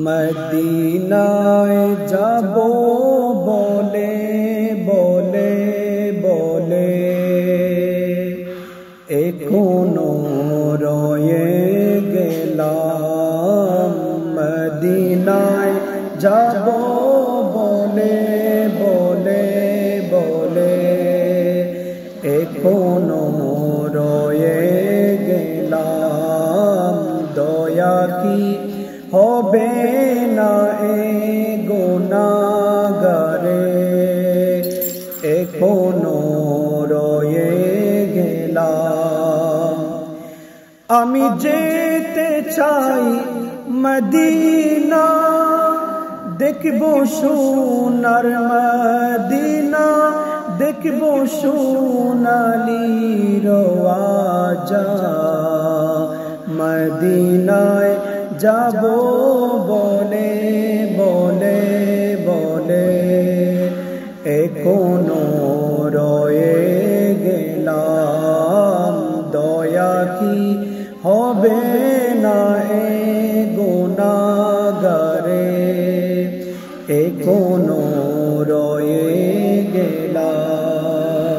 মদিনায় যাব বলে বলে বলে এখনো রয়ে গেলাম। মদিনায় যাব বলে বলে বলে এখনো রয়ে গেলাম। দয়া কি হবে না এ গুনাহগারে, এখনো রয়ে গেলাম। আমি যেতে চাই মদিনা, দেখব সোনার মদিনা, দেখব সোনালি রওয়াজা। মদিনায় যাব বলে বলে বলে এখনো রয়ে গেলাম। দয়া কি হবে না এ গুনাহগারে, এখনো রয়ে